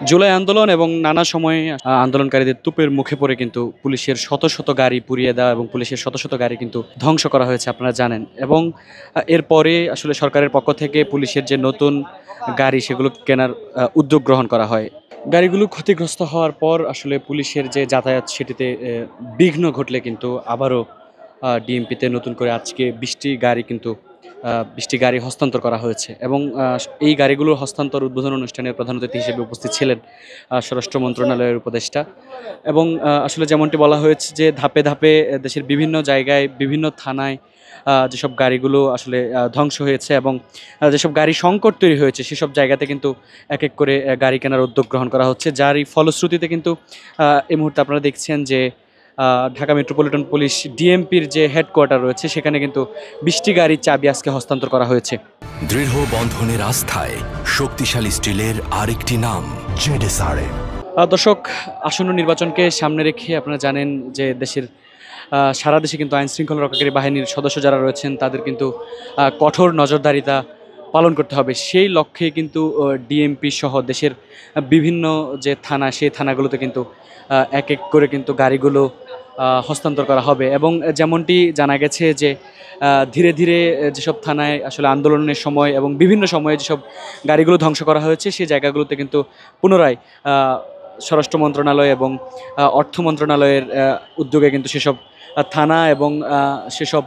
জুলাই আন্দোলন এবং নানা সময়ে আন্দোলনকারীদের তুপের মুখে পড়ে কিন্তু পুলিশের শত শত গাড়ি পুড়িয়ে দেওয়া এবং পুলিশের শত শত গাড়ি কিন্তু ধ্বংস করা হয়েছে আপনারা জানেন। এবং এরপরে আসলে সরকারের পক্ষ থেকে পুলিশের যে নতুন গাড়ি সেগুলো কেনার উদ্যোগ গ্রহণ করা হয়। গাড়িগুলো ক্ষতিগ্রস্ত হওয়ার পর আসলে পুলিশের যে যাতায়াত সেটিতে বিঘ্ন ঘটলে কিন্তু আবারও ডিএমপিতে নতুন করে আজকে ২০টি গাড়ি কিন্তু ২০টি গাড়ি হস্তান্তর করা হয়েছে। এবং এই গাড়িগুলোর হস্তান্তর উদ্বোধন অনুষ্ঠানে প্রধান অতিথি হিসেবে উপস্থিত ছিলেন স্বরাষ্ট্র মন্ত্রণালয়ের উপদেষ্টা। এবং আসলে যেমনটি বলা হয়েছে যে ধাপে ধাপে দেশের বিভিন্ন জায়গায় বিভিন্ন থানায় যেসব গাড়িগুলো আসলে ধ্বংস হয়েছে এবং যেসব গাড়ি সংকট তৈরি হয়েছে সেসব জায়গাতে কিন্তু এক এক করে গাড়ি কেনার উদ্যোগ গ্রহণ করা হচ্ছে, যারই ফলশ্রুতিতে কিন্তু এই মুহূর্তে আপনারা দেখছেন যে ঢাকা মেট্রোপলিটন পুলিশ ডিএমপির যে হেডকোয়ার্টার রয়েছে সেখানে কিন্তু ২০টি গাড়ির চাবি আজকে হস্তান্তর করা হয়েছে। দৃঢ় বন্ধনের আস্থায় শক্তিশালী স্টিলের আরেকটি নাম জেডএসআরএম। দর্শক, আসন্ন নির্বাচনকে সামনে রেখে আপনারা জানেন যে দেশের সারা দেশে কিন্তু আইন শৃঙ্খলা রক্ষাকারী বাহিনীর সদস্য যারা রয়েছেন তাদের কিন্তু কঠোর নজরদারিতা পালন করতে হবে। সেই লক্ষ্যে কিন্তু ডিএমপি সহ দেশের বিভিন্ন যে থানা সেই থানাগুলোতে কিন্তু এক এক করে কিন্তু গাড়িগুলো হস্তান্তর করা হবে। এবং যেমনটি জানা গেছে যে ধীরে ধীরে যেসব থানায় আসলে আন্দোলনের সময় এবং বিভিন্ন সময়ে যেসব গাড়িগুলো ধ্বংস করা হয়েছে সেই জায়গাগুলোতে কিন্তু পুনরায় স্বরাষ্ট্র মন্ত্রণালয় এবং অর্থ মন্ত্রণালয়ের উদ্যোগে কিন্তু সেসব থানা এবং সেসব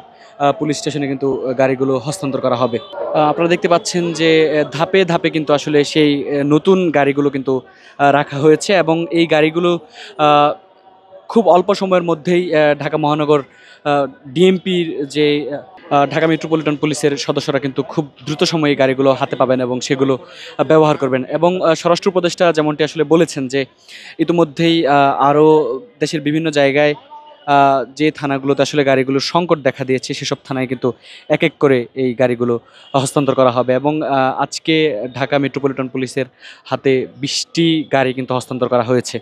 পুলিশ স্টেশনে কিন্তু গাড়িগুলো হস্তান্তর করা হবে। আপনারা দেখতে পাচ্ছেন যে ধাপে ধাপে কিন্তু আসলে সেই নতুন গাড়িগুলো কিন্তু রাখা হয়েছে এবং এই গাড়িগুলো খুব অল্প সময়ের মধ্যেই ঢাকা মহানগর ডিএমপির যে ঢাকা মেট্রোপলিটন পুলিশের সদস্যরা কিন্তু খুব দ্রুত সময়ে গাড়িগুলো হাতে পাবেন এবং সেগুলো ব্যবহার করবেন। এবং স্বরাষ্ট্র উপদেষ্টা যেমনটি আসলে বলেছেন যে ইতিমধ্যেই আরও দেশের বিভিন্ন জায়গায় যে থানাগুলোতে আসলে গাড়িগুলোর সংকট দেখা দিয়েছে সেসব থানায় কিন্তু এক এক করে এই গাড়িগুলো হস্তান্তর করা হবে। এবং আজকে ঢাকা মেট্রোপলিটন পুলিশের হাতে ২০টি গাড়ি কিন্তু হস্তান্তর করা হয়েছে।